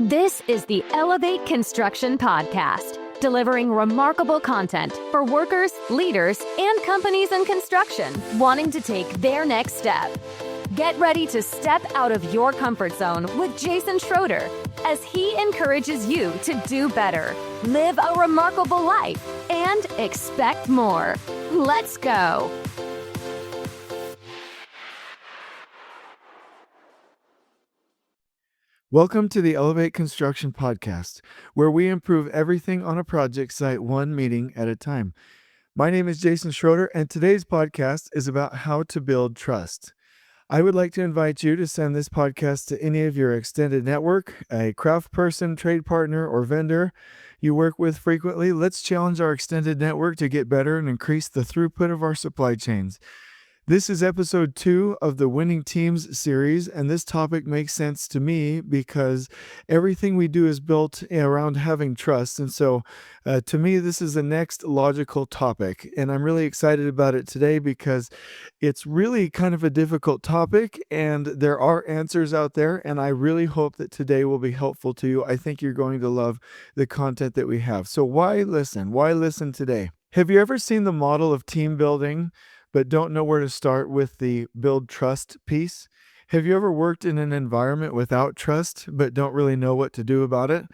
This is the Elevate Construction Podcast, delivering remarkable content for workers, leaders, and companies in construction wanting to take their next step. Get ready to step out of your comfort zone with Jason Schroeder as he encourages you to do better, live a remarkable life, and expect more. Let's go. Welcome to the Elevate Construction Podcast, where we improve everything on a project site one meeting at a time. My name is Jason Schroeder, and today's podcast is about how to build trust. I would like to invite you to send this podcast to any of your extended network, a craft person, trade partner, or vendor you work with frequently. Let's challenge our extended network to get better and increase the throughput of our supply chains. This is episode 2 of the Winning Teams series, and this topic makes sense to me because everything we do is built around having trust. And so to me, this is the next logical topic, and I'm really excited about it today because it's really kind of a difficult topic, and there are answers out there, and I really hope that today will be helpful to you. I think you're going to love the content that we have. So why listen? Why listen today? Have you ever seen the model of team building but don't know where to start with the build trust piece? Have you ever worked in an environment without trust, but don't really know what to do about it?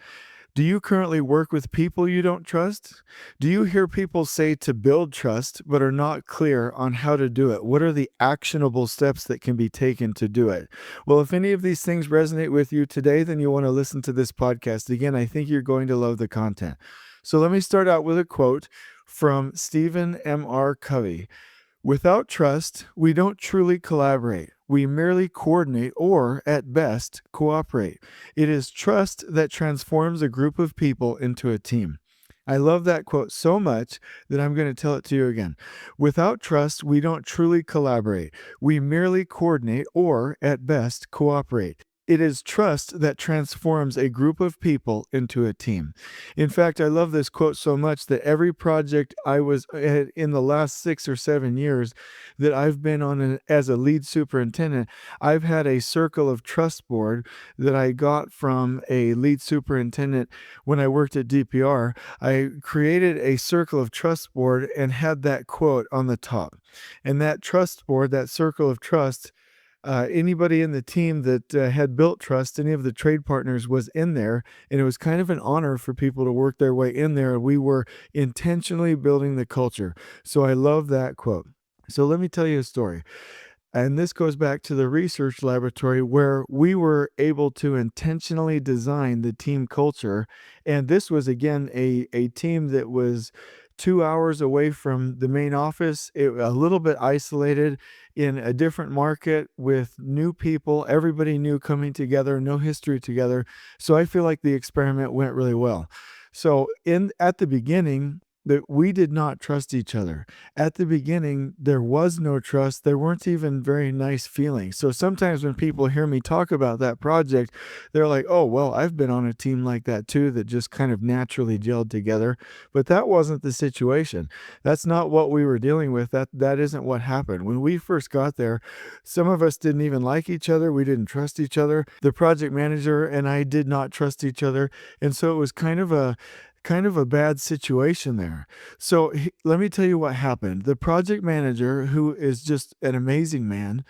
Do you currently work with people you don't trust? Do you hear people say to build trust, but are not clear on how to do it? What are the actionable steps that can be taken to do it? Well, if any of these things resonate with you today, then you want to listen to this podcast. Again, I think you're going to love the content. So let me start out with a quote from Stephen M.R. Covey. Without trust, we don't truly collaborate. We merely coordinate or, at best, cooperate. It is trust that transforms a group of people into a team. I love that quote so much that I'm going to tell it to you again. Without trust, we don't truly collaborate. We merely coordinate or, at best, cooperate. It is trust that transforms a group of people into a team. In fact, I love this quote so much that every project I was in the last 6 or 7 years that I've been on as a lead superintendent, I've had a circle of trust board that I got from a lead superintendent when I worked at DPR. I created a circle of trust board and had that quote on the top. And that trust board, that circle of trust, anybody in the team that had built trust, any of the trade partners was in there, and it was kind of an honor for people to work their way in there. We were intentionally building the culture. So I love that quote. So let me tell you a story. And this goes back to the research laboratory where we were able to intentionally design the team culture. And this was, again, a team that was 2 hours away from the main office, a little bit isolated in a different market with new people, everybody new coming together, no history together. So I feel like the experiment went really well. So at the beginning, that we did not trust each other. At the beginning, there was no trust. There weren't even very nice feelings. So sometimes when people hear me talk about that project, they're like, oh, well, I've been on a team like that too, that just kind of naturally gelled together. But that wasn't the situation. That's not what we were dealing with. That isn't what happened. When we first got there, some of us didn't even like each other. We didn't trust each other. The project manager and I did not trust each other. And so it was kind of a bad situation there. So let me tell you what happened. The project manager, who is just an amazing man,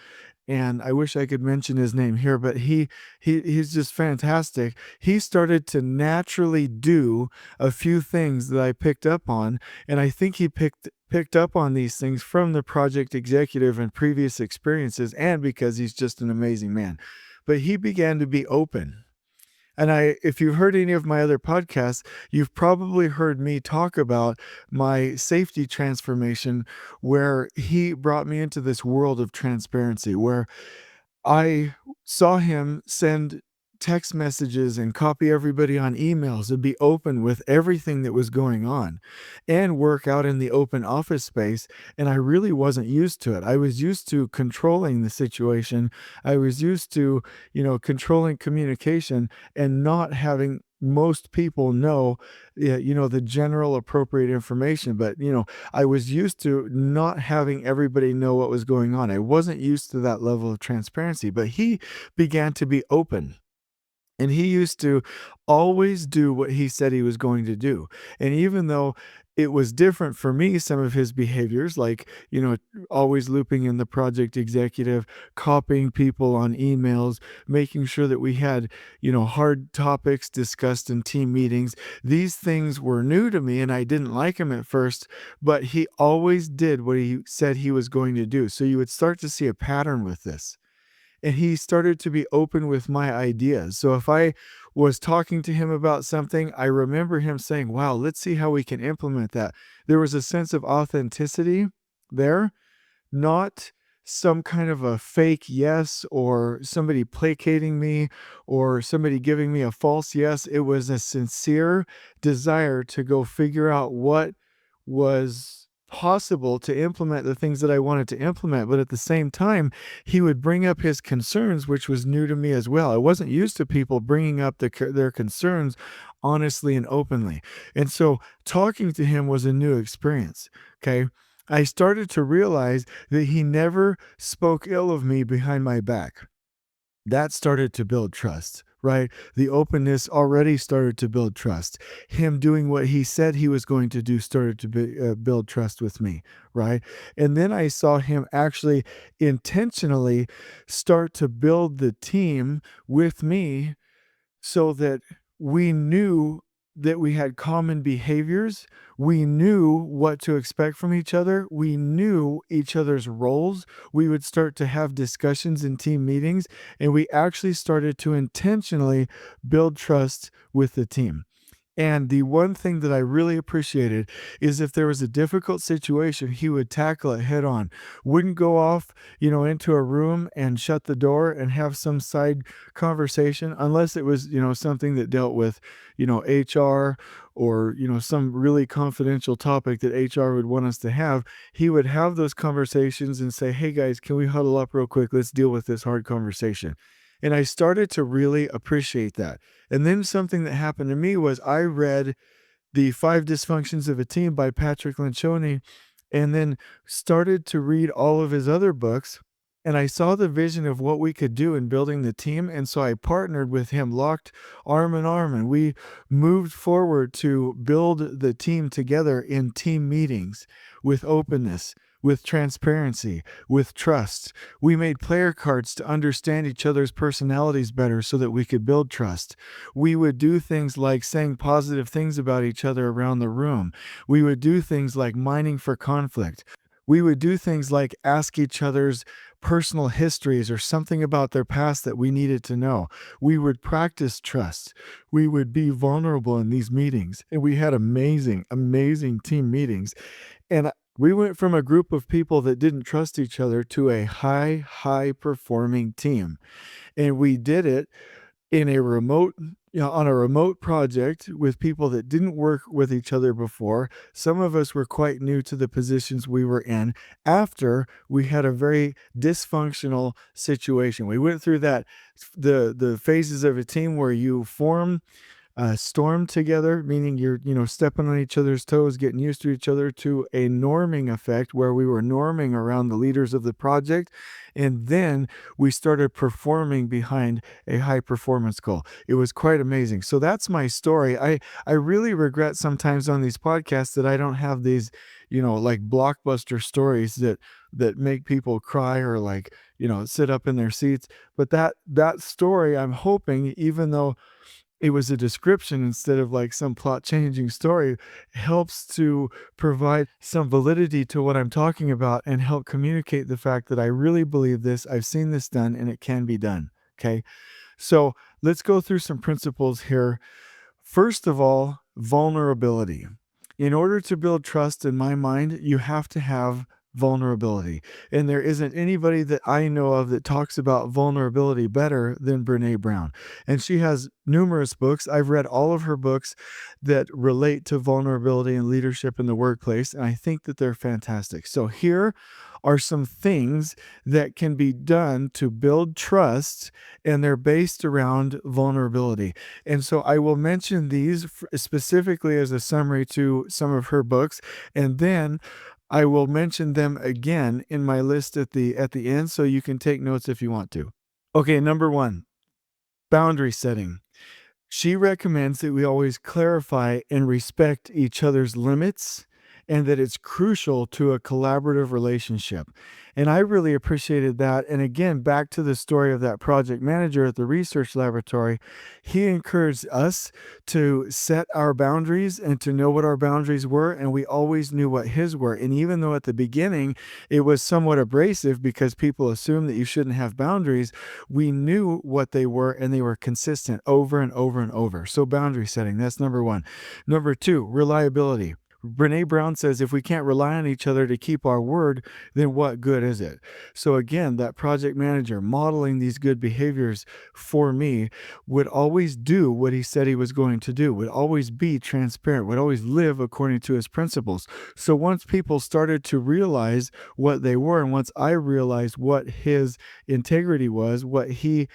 and I wish I could mention his name here, but he's just fantastic. He started to naturally do a few things that I picked up on, and I think he picked up on these things from the project executive and previous experiences, and because he's just an amazing man. But he began to be open. And if you've heard any of my other podcasts, you've probably heard me talk about my safety transformation, where he brought me into this world of transparency, where I saw him send text messages and copy everybody on emails and be open with everything that was going on and work out in the open office space. And I really wasn't used to it. I was used to controlling the situation. I was used to, controlling communication and not having most people know, the general appropriate information. But, I was used to not having everybody know what was going on. I wasn't used to that level of transparency, but he began to be open. And he used to always do what he said he was going to do. And even though it was different for me, some of his behaviors, like, always looping in the project executive, copying people on emails, making sure that we had, hard topics discussed in team meetings. These things were new to me and I didn't like him at first, but he always did what he said he was going to do. So you would start to see a pattern with this. And he started to be open with my ideas. So if I was talking to him about something, I remember him saying, wow, let's see how we can implement that. There was a sense of authenticity there, not some kind of a fake yes or somebody placating me or somebody giving me a false yes. It was a sincere desire to go figure out what was possible to implement the things that I wanted to implement. But at the same time, he would bring up his concerns, which was new to me as well. I wasn't used to people bringing up their concerns honestly and openly. And so talking to him was a new experience. Okay. I started to realize that he never spoke ill of me behind my back. That started to build trust, right? The openness already started to build trust. Him doing what he said he was going to do started to build trust with me, right? And then I saw him actually intentionally start to build the team with me so that we knew that we had common behaviors. We knew what to expect from each other. We knew each other's roles. We would start to have discussions in team meetings, and we actually started to intentionally build trust with the team. And the one thing that I really appreciated is if there was a difficult situation, he would tackle it head on. Wouldn't go off, into a room and shut the door and have some side conversation unless it was, something that dealt with, HR or, some really confidential topic that HR would want us to have. He would have those conversations and say, "Hey guys, can we huddle up real quick? Let's deal with this hard conversation." And I started to really appreciate that. And then something that happened to me was I read The Five Dysfunctions of a Team by Patrick Lencioni and then started to read all of his other books. And I saw the vision of what we could do in building the team. And so I partnered with him, locked arm in arm, and we moved forward to build the team together in team meetings with openness, with transparency, with trust. We made player cards to understand each other's personalities better so that we could build trust. We would do things like saying positive things about each other around the room. We would do things like mining for conflict. We would do things like ask each other's personal histories or something about their past that we needed to know. We would practice trust. We would be vulnerable in these meetings. And we had amazing, amazing team meetings. And we went from a group of people that didn't trust each other to a high performing team. And we did it in a remote, on a remote project with people that didn't work with each other before. Some of us were quite new to the positions we were in after we had a very dysfunctional situation. We went through the phases of a team where you form storm together, meaning you're, stepping on each other's toes, getting used to each other, to a norming effect where we were norming around the leaders of the project. And then we started performing behind a high performance goal. It was quite amazing. So that's my story. I really regret sometimes on these podcasts that I don't have these, like blockbuster stories that make people cry or like, sit up in their seats. But that story, I'm hoping, even though it was a description instead of like some plot changing story, helps to provide some validity to what I'm talking about and help communicate the fact that I really believe this. I've seen this done and it can be done. Okay. So let's go through some principles here. First of all, vulnerability. In order to build trust, in my mind, you have to have vulnerability. And there isn't anybody that I know of that talks about vulnerability better than Brené Brown. And she has numerous books. I've read all of her books that relate to vulnerability and leadership in the workplace, and I think that they're fantastic. So here are some things that can be done to build trust, and they're based around vulnerability. And so I will mention these specifically as a summary to some of her books, and then I will mention them again in my list at the end so you can take notes if you want to. Okay, number 1, boundary setting. She recommends that we always clarify and respect each other's limits and that it's crucial to a collaborative relationship. And I really appreciated that. And again, back to the story of that project manager at the research laboratory, he encouraged us to set our boundaries and to know what our boundaries were. And we always knew what his were. And even though at the beginning it was somewhat abrasive because people assume that you shouldn't have boundaries, we knew what they were and they were consistent over and over and over. So boundary setting, that's number one. Number two, reliability. Brené Brown says if we can't rely on each other to keep our word, then what good is it? So again, that project manager modeling these good behaviors for me would always do what he said he was going to do, would always be transparent, would always live according to his principles. So once people started to realize what they were, and once I realized what his integrity was, what he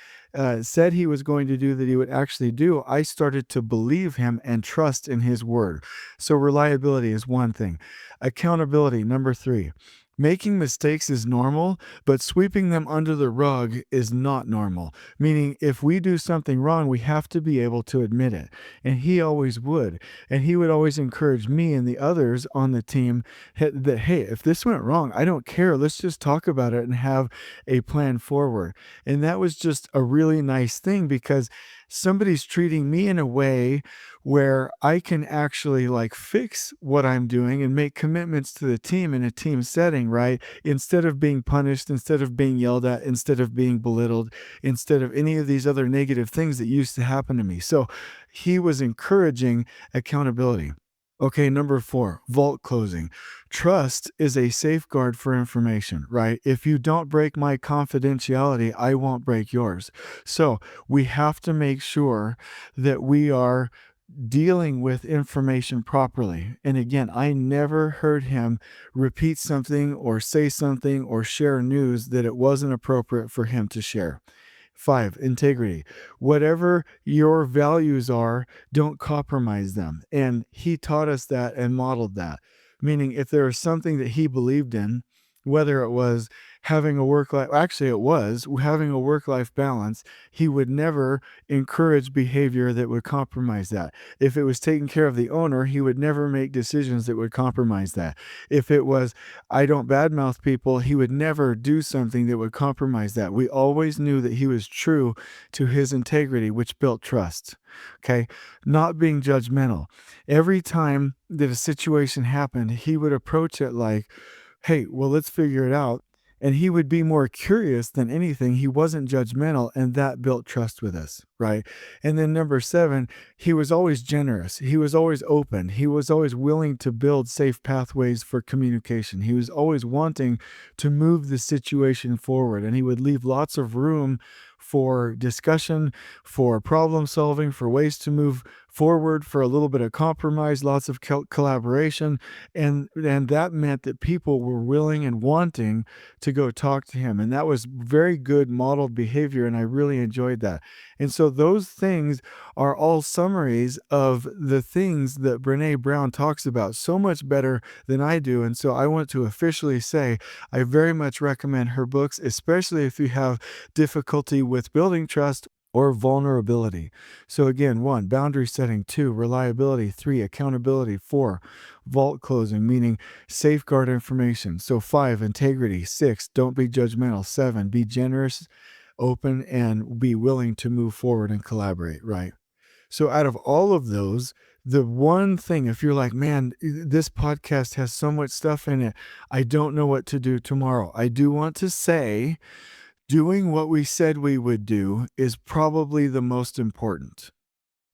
said he was going to do that he would actually do, I started to believe him and trust in his word. So reliability is one thing. Accountability, number three. Making mistakes is normal, but sweeping them under the rug is not normal. Meaning, if we do something wrong, we have to be able to admit it. And he always would. And he would always encourage me and the others on the team that, hey, if this went wrong, I don't care. Let's just talk about it and have a plan forward. And that was just a really nice thing because somebody's treating me in a way where I can actually like fix what I'm doing and make commitments to the team in a team setting, right? Instead of being punished, instead of being yelled at, instead of being belittled, instead of any of these other negative things that used to happen to me. So he was encouraging accountability. Okay, number four, vault closing. Trust is a safeguard for information, right? If you don't break my confidentiality, I won't break yours. So we have to make sure that we are dealing with information properly. And again, I never heard him repeat something or say something or share news that it wasn't appropriate for him to share. Five, integrity. Whatever your values are, don't compromise them. And he taught us that and modeled that. Meaning, if there was something that he believed in, whether it was having a work life, actually, it was having a work life balance, he would never encourage behavior that would compromise that. If it was taking care of the owner, he would never make decisions that would compromise that. If it was, I don't badmouth people, he would never do something that would compromise that. We always knew that he was true to his integrity, which built trust. Okay. Not being judgmental. Every time that a situation happened, he would approach it like, hey, well, let's figure it out. And he would be more curious than anything. He wasn't judgmental, and that built trust with us, right? And then number seven, he was always generous. He was always open. He was always willing to build safe pathways for communication. He was always wanting to move the situation forward, and he would leave lots of room for discussion, for problem solving, for ways to move forward, for a little bit of compromise, lots of collaboration. And that meant that people were willing and wanting to go talk to him. And that was very good modeled behavior. And I really enjoyed that. And so those things are all summaries of the things that Brené Brown talks about so much better than I do. And so I want to officially say I very much recommend her books, especially if you have difficulty with building trust or vulnerability. So again, one, boundary setting; two, reliability; three, accountability; four, vault closing, meaning safeguard information. So five, integrity; six, don't be judgmental; seven, be generous, open, and be willing to move forward and collaborate, right? So out of all of those, the one thing, if you're like, man, this podcast has so much stuff in it, I don't know what to do tomorrow. I do want to say, doing what we said we would do is probably the most important.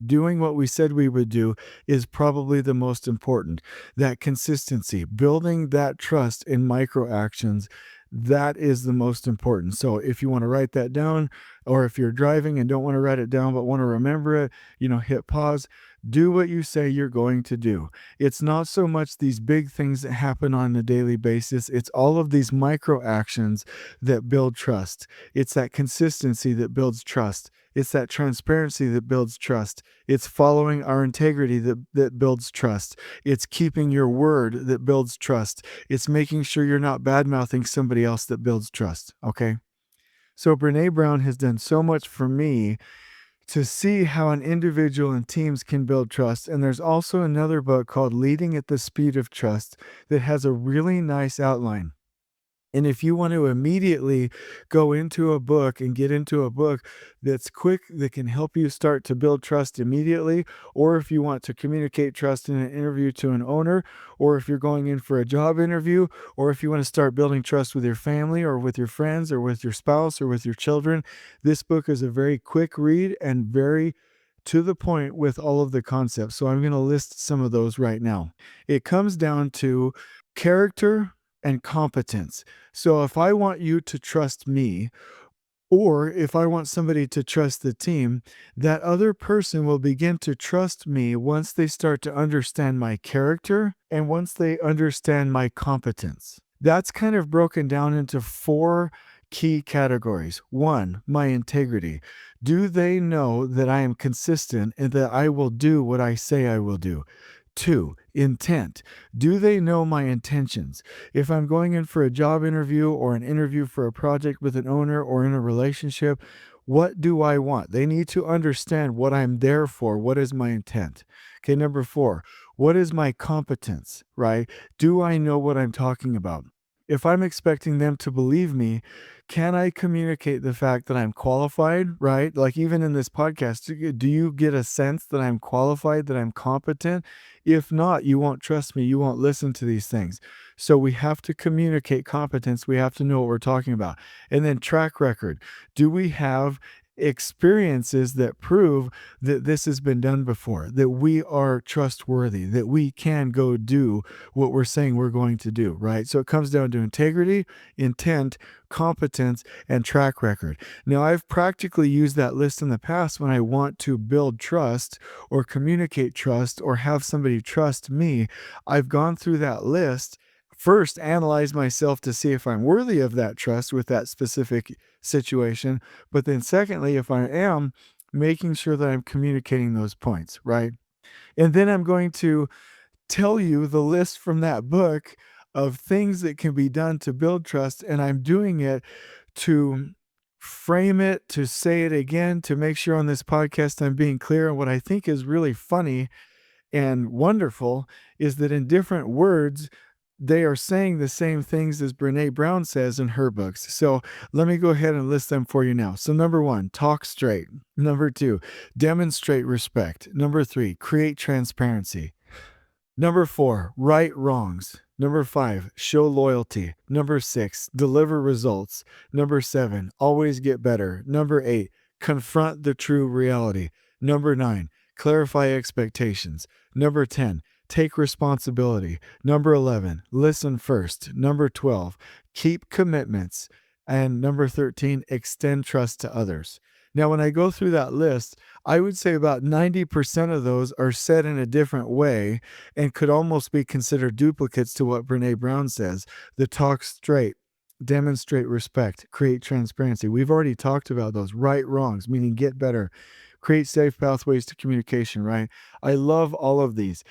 Doing what we said we would do is probably the most important. That consistency, building that trust in micro actions, that is the most important. So if you want to write that down, or if you're driving and don't want to write it down but want to remember it, hit pause. Do what you say you're going to do. It's not so much these big things that happen on a daily basis. It's all of these micro actions that build trust. It's that consistency that builds trust. It's that transparency that builds trust. It's following our integrity that builds trust. It's keeping your word that builds trust. It's making sure you're not bad-mouthing somebody else that builds trust, okay? So Brené Brown has done so much for me to see how an individual and teams can build trust. And there's also another book called Leading at the Speed of Trust that has a really nice outline. And if you want to immediately go into a book and get into a book that's quick, that can help you start to build trust immediately, or if you want to communicate trust in an interview to an owner, or if you're going in for a job interview, or if you want to start building trust with your family or with your friends or with your spouse or with your children, this book is a very quick read and very to the point with all of the concepts. So I'm going to list some of those right now. It comes down to character and competence. So if I want you to trust me, or if I want somebody to trust the team, that other person will begin to trust me once they start to understand my character and once they understand my competence. That's kind of broken down into 4 key categories. 1, my integrity. Do they know that I am consistent and that I will do what I say I will do? 2, intent. Do they know my intentions? If I'm going in for a job interview or an interview for a project with an owner or in a relationship, what do I want? They need to understand what I'm there for. What is my intent? Okay, number 4, what is my competence, right? Do I know what I'm talking about? If I'm expecting them to believe me, can I communicate the fact that I'm qualified, right? Like even in this podcast, do you get a sense that I'm qualified, that I'm competent? If not, you won't trust me. You won't listen to these things. So we have to communicate competence. We have to know what we're talking about. And then track record. Do we have experiences that prove that this has been done before, that we are trustworthy, that we can go do what we're saying we're going to do, right? So it comes down to integrity, intent, competence, and track record. Now, I've practically used that list in the past when I want to build trust or communicate trust or have somebody trust me. I've gone through that list. First, analyze myself to see if I'm worthy of that trust with that specific situation. But then, secondly, if I am, making sure that I'm communicating those points, right? And then I'm going to tell you the list from that book of things that can be done to build trust. And I'm doing it to frame it, to say it again, to make sure on this podcast I'm being clear. And what I think is really funny and wonderful is that in different words, they are saying the same things as Brené Brown says in her books. So let me go ahead and list them for you now. So number 1, talk straight. Number 2, demonstrate respect. Number 3, create transparency. Number 4, right wrongs. Number 5, show loyalty. Number 6, deliver results. Number 7, always get better. Number 8, confront the true reality. Number 9, clarify expectations. Number 10, take responsibility. Number 11, listen first. Number 12, keep commitments. And number 13, extend trust to others. Now, when I go through that list, I would say about 90% of those are said in a different way and could almost be considered duplicates to what Brené Brown says. The talk straight, demonstrate respect, create transparency. We've already talked about those. Right wrongs, meaning get better, create safe pathways to communication, right? I love all of these.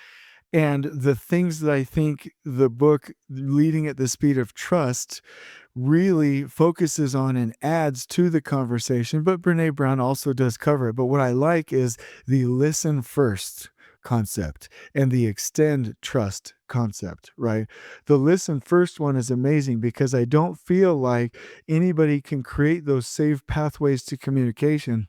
And the things that I think the book Leading at the Speed of Trust really focuses on and adds to the conversation, but Brené Brown also does cover it. But what I like is the listen first concept and the extend trust concept, right? The listen first one is amazing because I don't feel like anybody can create those safe pathways to communication.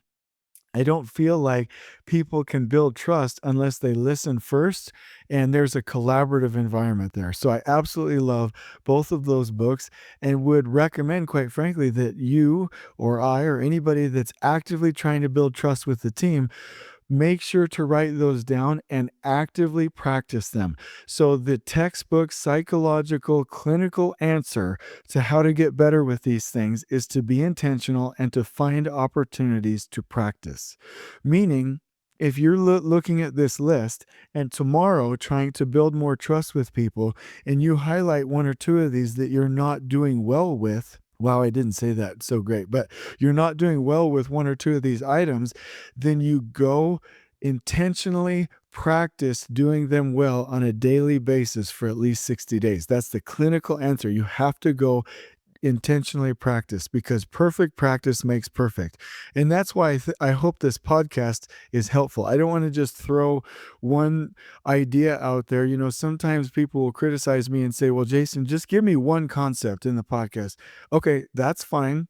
I don't feel like people can build trust unless they listen first and there's a collaborative environment there. So I absolutely love both of those books and would recommend, quite frankly, that you or I or anybody that's actively trying to build trust with the team make sure to write those down and actively practice them. So the textbook psychological clinical answer to how to get better with these things is to be intentional and to find opportunities to practice. Meaning, if you're looking at this list and tomorrow trying to build more trust with people and you highlight 1 or 2 of these that you're not doing well with, wow, I didn't say that so great, but you're not doing well with 1 or 2 of these items, then you go intentionally practice doing them well on a daily basis for at least 60 days. That's the clinical answer. You have to go intentionally practice, because perfect practice makes perfect. And that's why I hope this podcast is helpful. I don't want to just throw one idea out there. Sometimes people will criticize me and say, well, Jason, just give me one concept in the podcast. Okay, that's fine.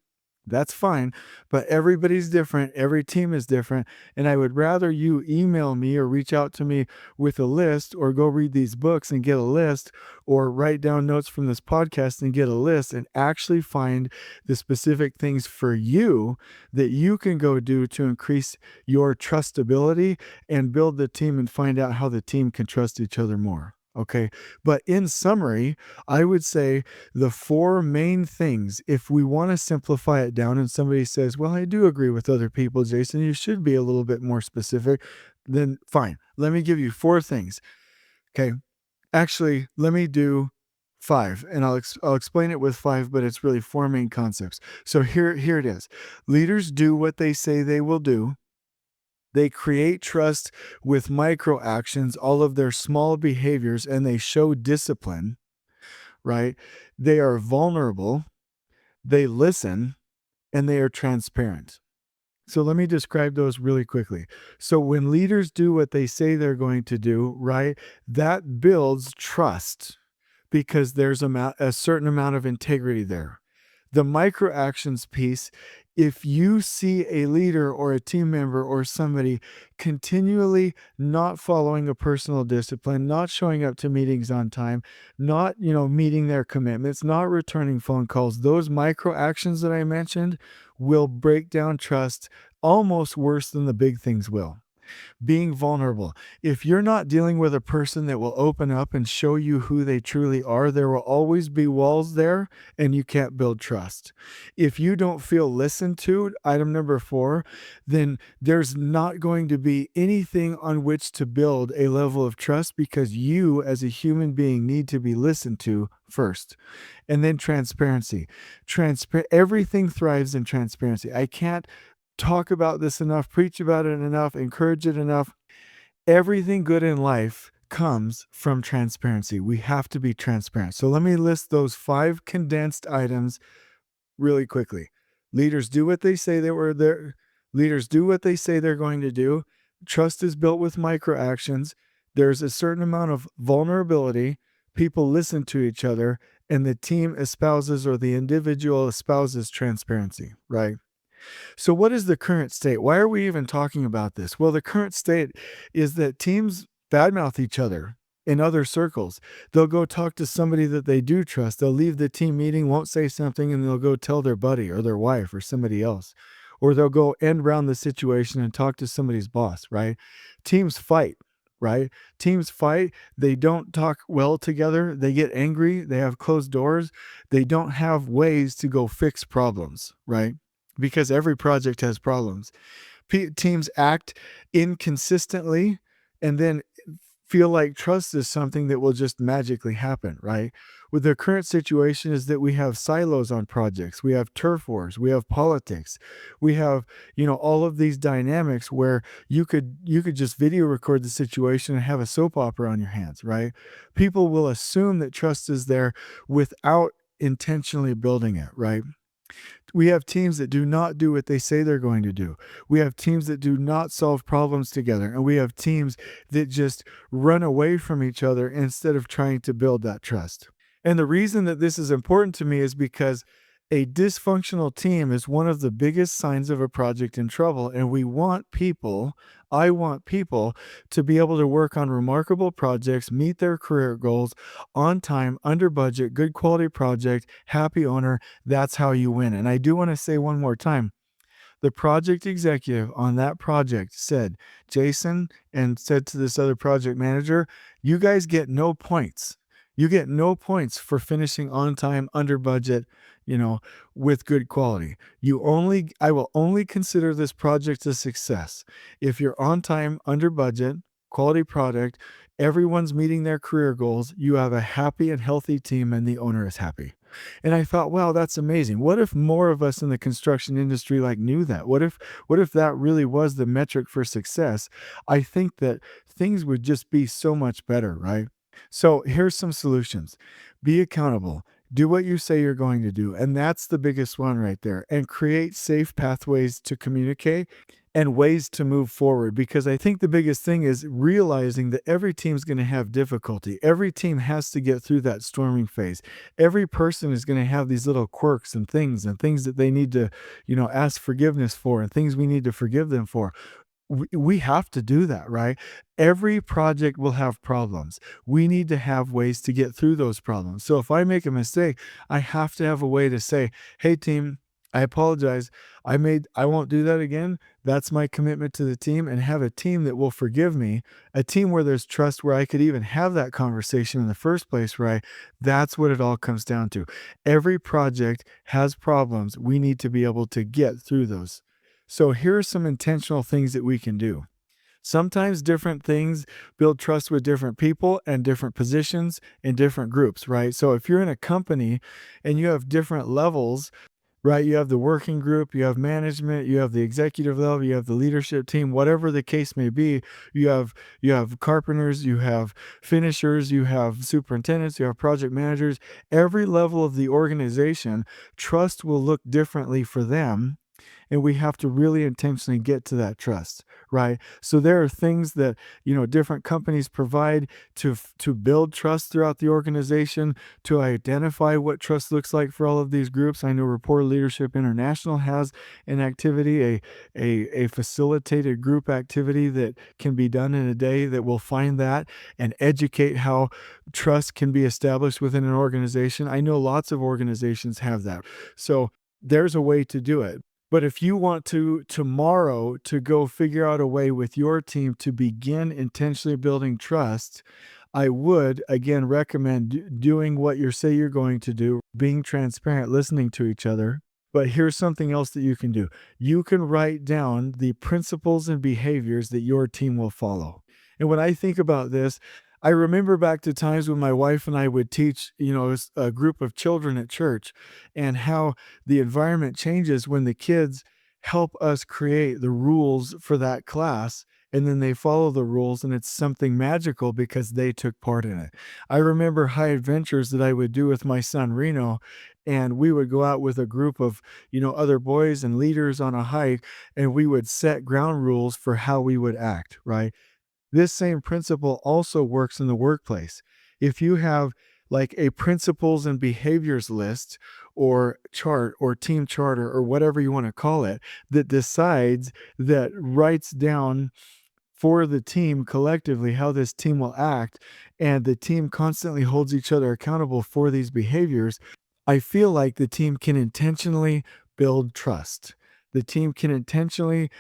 That's fine. But everybody's different. Every team is different. And I would rather you email me or reach out to me with a list, or go read these books and get a list, or write down notes from this podcast and get a list, and actually find the specific things for you that you can go do to increase your trustability and build the team and find out how the team can trust each other more. Okay. But in summary, I would say the four main things, if we want to simplify it down, and somebody says, well, I do agree with other people, Jason, you should be a little bit more specific, then fine. Let me give you four things. Okay. Actually, let me do five, and I'll explain it with five, but it's really four main concepts. So here it is. Leaders do what they say they will do. They create trust with micro actions, all of their small behaviors, and they show discipline, right? They are vulnerable, they listen, and they are transparent. So let me describe those really quickly. So when leaders do what they say they're going to do, right, that builds trust, because there's a certain amount of integrity there. The micro actions piece, if you see a leader or a team member or somebody continually not following a personal discipline, not showing up to meetings on time, not, meeting their commitments, not returning phone calls, those micro actions that I mentioned will break down trust almost worse than the big things will. Being vulnerable. If you're not dealing with a person that will open up and show you who they truly are, there will always be walls there, and you can't build trust. If you don't feel listened to, item number 4, then there's not going to be anything on which to build a level of trust, because you as a human being need to be listened to first. And then transparency. Everything thrives in transparency. I can't talk about this enough, preach about it enough, encourage it enough. Everything good in life comes from transparency. We have to be transparent. So let me list those 5 condensed items really quickly. Leaders do what they say Leaders do what they say they're going to do. Trust is built with micro actions. There's a certain amount of vulnerability. People listen to each other, and the team espouses, or the individual espouses, transparency, right? So what is the current state? Why are we even talking about this? Well, the current state is that teams badmouth each other in other circles. They'll go talk to somebody that they do trust. They'll leave the team meeting, won't say something, and they'll go tell their buddy or their wife or somebody else. Or they'll go end around the situation and talk to somebody's boss, right? Teams fight. Right? Teams fight. They don't talk well together. They get angry. They have closed doors. They don't have ways to go fix problems, right? Because every project has problems. Teams act inconsistently and then feel like trust is something that will just magically happen, right? With the current situation is that we have silos on projects. We have turf wars. We have politics. We have, all of these dynamics where you could just video record the situation and have a soap opera on your hands, right? People will assume that trust is there without intentionally building it, right? We have teams that do not do what they say they're going to do. We have teams that do not solve problems together. And we have teams that just run away from each other instead of trying to build that trust. And the reason that this is important to me is because a dysfunctional team is one of the biggest signs of a project in trouble. And I want people to be able to work on remarkable projects, meet their career goals on time, under budget, good quality project, happy owner. That's how you win. And I do want to say one more time, the project executive on that project said, Jason, and said to this other project manager, you guys get no points. You get no points for finishing on time, under budget, with good quality. I will only consider this project a success if you're on time, under budget, quality product, everyone's meeting their career goals, you have a happy and healthy team, and the owner is happy. And I thought, wow, that's amazing. What if more of us in the construction industry knew that? What if that really was the metric for success? I think that things would just be so much better, right? So here's some solutions. Be accountable. Do what you say you're going to do. And that's the biggest one right there. And create safe pathways to communicate and ways to move forward. Because I think the biggest thing is realizing that every team's going to have difficulty. Every team has to get through that storming phase. Every person is going to have these little quirks and things that they need to, ask forgiveness for and things we need to forgive them for. We have to do that, right? Every project will have problems. We need to have ways to get through those problems. So if I make a mistake, I have to have a way to say, "Hey team, I apologize. I won't do that again. That's my commitment to the team," and have a team that will forgive me, a team where there's trust, where I could even have that conversation in the first place, right? That's what it all comes down to. Every project has problems. We need to be able to get through those. So here are some intentional things that we can do. Sometimes different things build trust with different people and different positions in different groups, right? So if you're in a company and you have different levels, right? You have the working group, you have management, you have the executive level, you have the leadership team, whatever the case may be. You have carpenters, you have finishers, you have superintendents, you have project managers. Every level of the organization, trust will look differently for them, and we have to really intentionally get to that trust, right? So there are things that different companies provide to build trust throughout the organization, to identify what trust looks like for all of these groups. I know Rapport Leadership International has an activity, a facilitated group activity that can be done in a day that will find that and educate how trust can be established within an organization. I know lots of organizations have that. So there's a way to do it. But if you want to tomorrow to go figure out a way with your team to begin intentionally building trust, I would again recommend doing what you say you're going to do, being transparent, listening to each other. But here's something else that you can do. You can write down the principles and behaviors that your team will follow. And when I think about this, I remember back to times when my wife and I would teach, a group of children at church, and how the environment changes when the kids help us create the rules for that class, and then they follow the rules, and it's something magical because they took part in it. I remember high adventures that I would do with my son Reno, and we would go out with a group of other boys and leaders on a hike, and we would set ground rules for how we would act, right? This same principle also works in the workplace. If you have like a principles and behaviors list or chart or team charter or whatever you want to call it, that writes down for the team collectively how this team will act, and the team constantly holds each other accountable for these behaviors, I feel like the team can intentionally build trust. The team can intentionally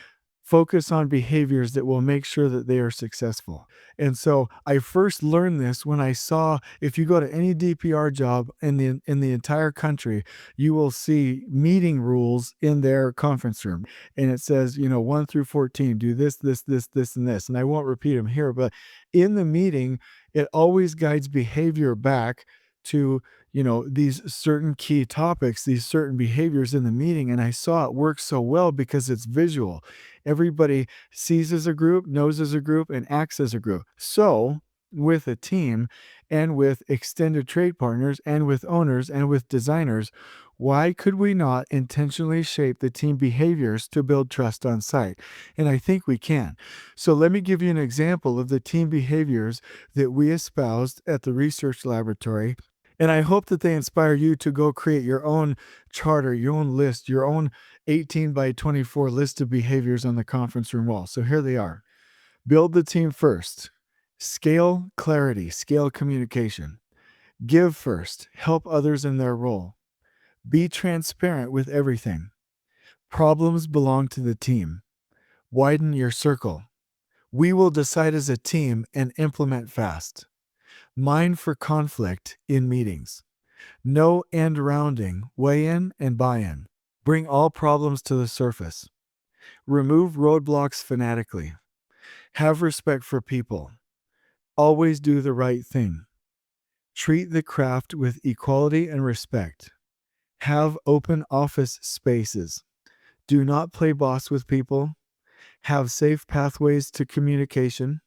focus on behaviors that will make sure that they are successful. And so I first learned this when I saw, if you go to any DPR job in the entire country, you will see meeting rules in their conference room. And it says, 1 through 14, do this, this, and this. And I won't repeat them here, but in the meeting, it always guides behavior back to these certain key topics, these certain behaviors in the meeting. And I saw it work so well because it's visual. Everybody sees as a group, knows as a group, and acts as a group. So with a team and with extended trade partners and with owners and with designers, why could we not intentionally shape the team behaviors to build trust on site? And I think we can. So let me give you an example of the team behaviors that we espoused at the research laboratory. And I hope that they inspire you to go create your own charter, your own list, your own 18 by 24 list of behaviors on the conference room wall. So here they are. Build the team first. Scale clarity, scale communication. Give first. Help others in their role. Be transparent with everything. Problems belong to the team. Widen your circle. We will decide as a team and implement fast. Mind for conflict in meetings. No end rounding, weigh in and buy in. Bring all problems to the surface. Remove roadblocks fanatically. Have respect for people. Always do the right thing. Treat the craft with equality and respect. Have open office spaces. Do not play boss with people. Have safe pathways to communication.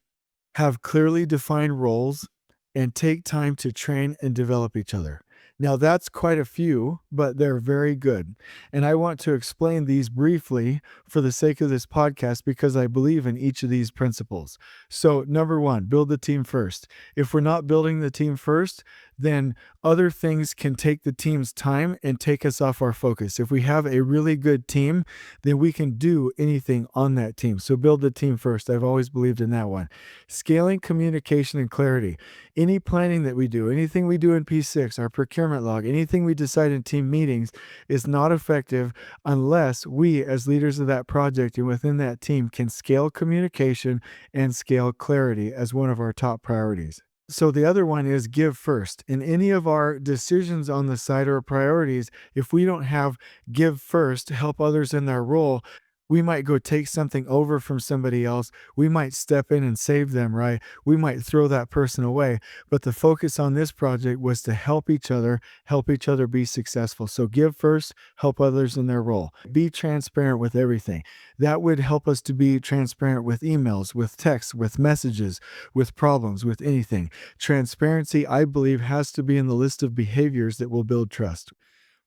Have clearly defined roles, and take time to train and develop each other. Now, that's quite a few, but they're very good. And I want to explain these briefly for the sake of this podcast because I believe in each of these principles. So, number one, build the team first. If we're not building the team first, then other things can take the team's time and take us off our focus. If we have a really good team, then we can do anything on that team. So, build the team first. I've always believed in that one. Scaling communication and clarity. Any planning that we do, anything we do in P6, our procurement log, anything we decide in team meetings is not effective unless we, as leaders of that project and within that team, can scale communication and scale clarity as one of our top priorities. So the other one is give first. In any of our decisions on the side or priorities, if we don't have give first to help others in their role, we might go take something over from somebody else. We might step in and save them, right? We might throw that person away. But the focus on this project was to help each other be successful. So give first, help others in their role. Be transparent with everything. That would help us to be transparent with emails, with texts, with messages, with problems, with anything. Transparency, I believe, has to be in the list of behaviors that will build trust.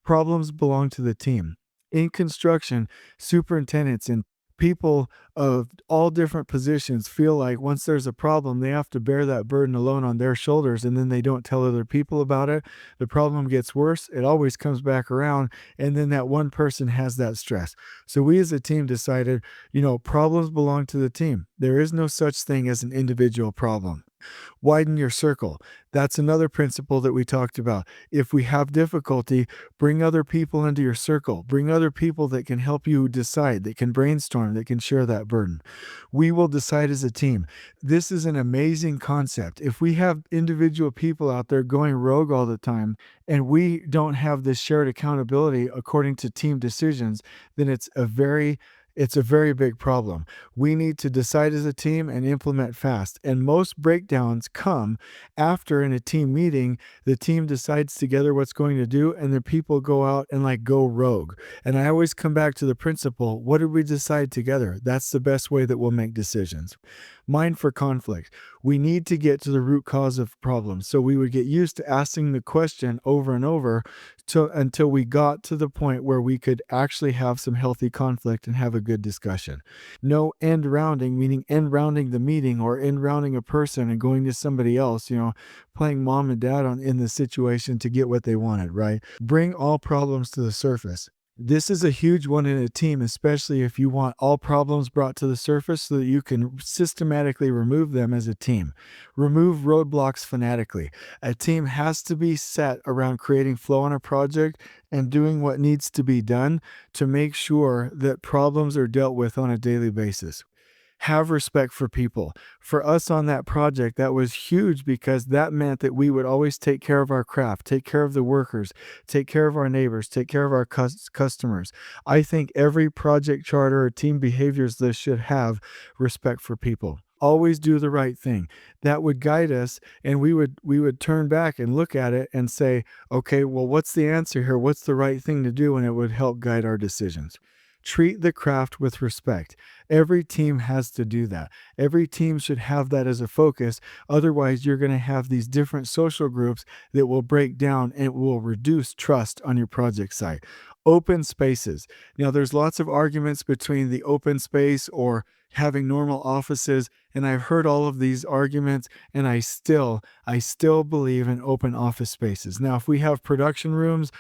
Problems belong to the team. In construction, superintendents and people of all different positions feel like once there's a problem, they have to bear that burden alone on their shoulders, and then they don't tell other people about it. The problem gets worse. It always comes back around, and then that one person has that stress. So we as a team decided, problems belong to the team. There is no such thing as an individual problem. Widen your circle. That's another principle that we talked about. If we have difficulty, bring other people into your circle. Bring other people that can help you decide, that can brainstorm, that can share that burden. We will decide as a team. This is an amazing concept. If we have individual people out there going rogue all the time and we don't have this shared accountability according to team decisions, then it's a very big problem. We need to decide as a team and implement fast. And most breakdowns come after in a team meeting, the team decides together what's going to do, and the people go out and go rogue. And I always come back to the principle, what did we decide together? That's the best way that we'll make decisions. Mind for conflict. We need to get to the root cause of problems. So we would get used to asking the question over and over until we got to the point where we could actually have some healthy conflict and have a good discussion. No end rounding, meaning end rounding the meeting or end rounding a person and going to somebody else, playing mom and dad in the situation to get what they wanted, right? Bring all problems to the surface. This is a huge one in a team, especially if you want all problems brought to the surface so that you can systematically remove them as a team. Remove roadblocks fanatically. A team has to be set around creating flow on a project and doing what needs to be done to make sure that problems are dealt with on a daily basis. Have respect for people. For us on that project, that was huge because that meant that we would always take care of our craft, take care of the workers, take care of our neighbors, take care of our customers. I think every project charter or team behaviors list should have respect for people. Always do the right thing. That would guide us, and we would turn back and look at it and say, okay, well, what's the answer here? What's the right thing to do? And it would help guide our decisions. Treat the craft with respect. Every team has to do that. Every team should have that as a focus. Otherwise, you're going to have these different social groups that will break down and it will reduce trust on your project site. Open spaces. Now, there's lots of arguments between the open space or having normal offices, and I've heard all of these arguments, and I still believe in open office spaces. Now, if we have production rooms,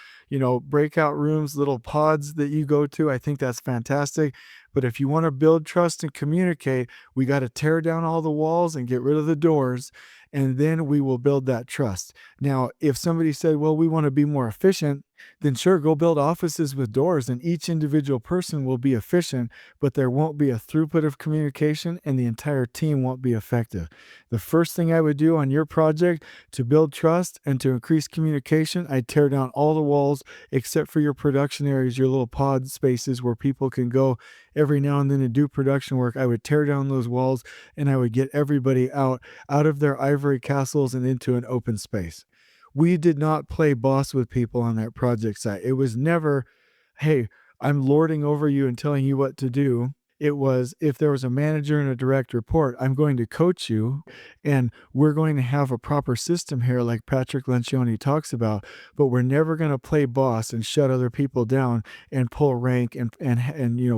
breakout rooms, little pods that you go to, I think that's fantastic. But if you want to build trust and communicate, we got to tear down all the walls and get rid of the doors, and then we will build that trust. Now, if somebody said, well, we want to be more efficient, then sure, go build offices with doors and each individual person will be efficient, but there won't be a throughput of communication and the entire team won't be effective. The first thing I would do on your project to build trust and to increase communication, I'd tear down all the walls except for your production areas, your little pod spaces where people can go every now and then to do production work. I would tear down those walls and I would get everybody out of their ivory castles and into an open space. We did not play boss with people on that project site. It was never, hey, I'm lording over you and telling you what to do. It was, if there was a manager and a direct report, I'm going to coach you and we're going to have a proper system here like Patrick Lencioni talks about, but we're never going to play boss and shut other people down and pull rank and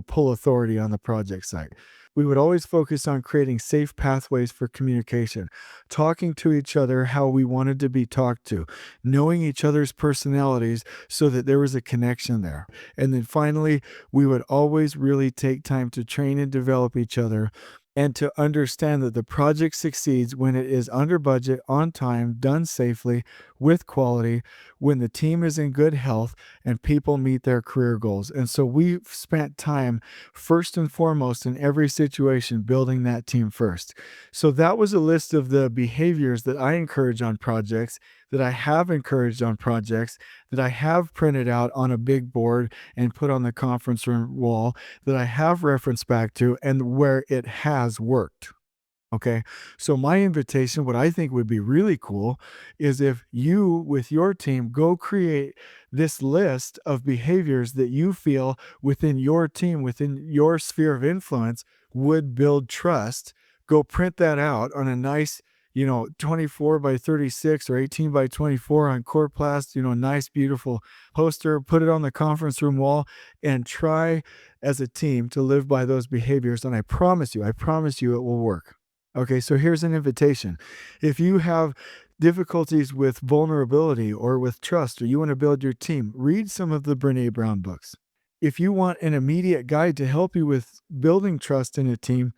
pull authority on the project site. We would always focus on creating safe pathways for communication, talking to each other how we wanted to be talked to, knowing each other's personalities so that there was a connection there. And then finally, we would always really take time to train and develop each other and to understand that the project succeeds when it is under budget, on time, done safely, with quality, when the team is in good health and people meet their career goals. And so we've spent time first and foremost in every situation building that team first. So that was a list of the behaviors that I encourage on projects, that I have encouraged on projects, that I have printed out on a big board and put on the conference room wall, that I have referenced back to, and where it has worked. Okay, so my invitation, what I think would be really cool, is if you, with your team, go create this list of behaviors that you feel within your team, within your sphere of influence, would build trust. Go print that out on a nice 24 by 36 or 18 by 24 on Coreplast, nice, beautiful poster, put it on the conference room wall and try as a team to live by those behaviors. And I promise you it will work. Okay, so here's an invitation. If you have difficulties with vulnerability or with trust, or you want to build your team, read some of the Brené Brown books. If you want an immediate guide to help you with building trust in a team,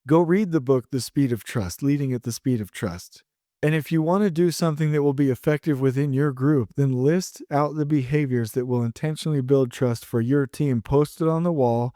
go read the book, The Speed of Trust, Leading at the Speed of Trust. And if you want to do something that will be effective within your group, then list out the behaviors that will intentionally build trust for your team, post it on the wall,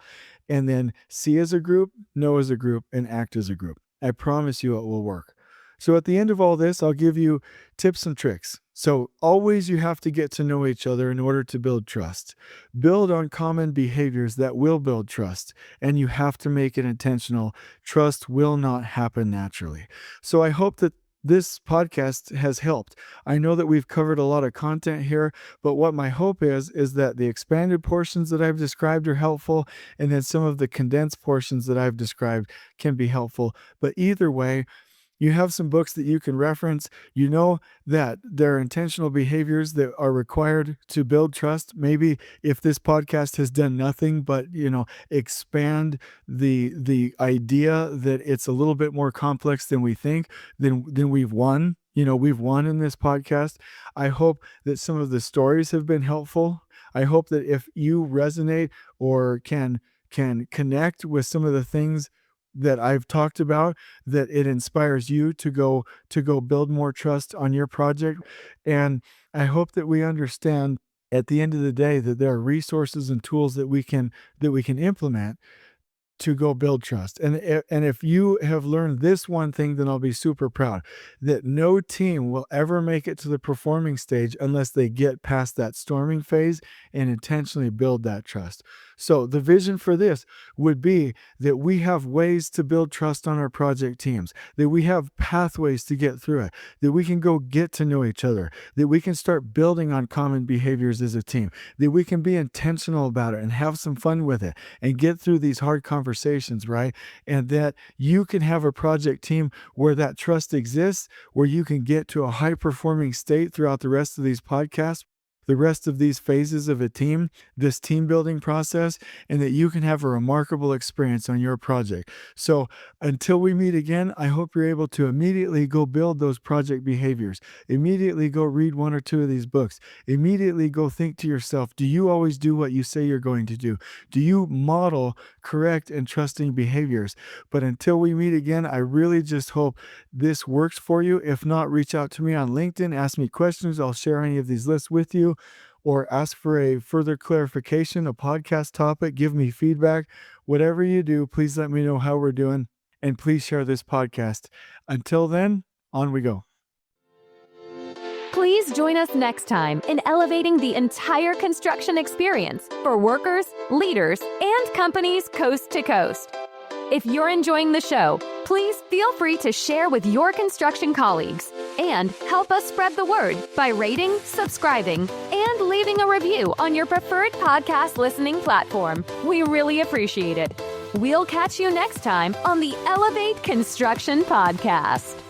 and then see as a group, know as a group, and act as a group. I promise you it will work. So at the end of all this, I'll give you tips and tricks. So always you have to get to know each other in order to build trust. Build on common behaviors that will build trust, and you have to make it intentional. Trust will not happen naturally. So I hope that this podcast has helped. I know that we've covered a lot of content here, but what my hope is that the expanded portions that I've described are helpful, and then some of the condensed portions that I've described can be helpful. But either way, you have some books that you can reference. You know that there are intentional behaviors that are required to build trust. Maybe if this podcast has done nothing but, expand the idea that it's a little bit more complex than we think, then we've won. We've won in this podcast. I hope that some of the stories have been helpful. I hope that if you resonate or can connect with some of the things that I've talked about, that it inspires you to go build more trust on your project. And I hope that we understand at the end of the day that there are resources and tools that we can implement to go build trust. And if you have learned this one thing, then I'll be super proud that no team will ever make it to the performing stage unless they get past that storming phase and intentionally build that trust. So the vision for this would be that we have ways to build trust on our project teams, that we have pathways to get through it, that we can go get to know each other, that we can start building on common behaviors as a team, that we can be intentional about it and have some fun with it and get through these hard conversations, right? And that you can have a project team where that trust exists, where you can get to a high performing state throughout the rest of these podcasts, the rest of these phases of a team, this team building process, and that you can have a remarkable experience on your project. So until we meet again, I hope you're able to immediately go build those project behaviors. Immediately go read one or two of these books. Immediately go think to yourself, do you always do what you say you're going to do? Do you model correct and trusting behaviors? But until we meet again, I really just hope this works for you. If not, reach out to me on LinkedIn, ask me questions. I'll share any of these lists with you, or ask for a further clarification, a podcast topic, give me feedback. Whatever you do, please let me know how we're doing, and please share this podcast. Until then, on we go. Please join us next time in elevating the entire construction experience for workers, leaders, and companies coast to coast. If you're enjoying the show, please feel free to share with your construction colleagues and help us spread the word by rating, subscribing, and leaving a review on your preferred podcast listening platform. We really appreciate it. We'll catch you next time on the Elevate Construction Podcast.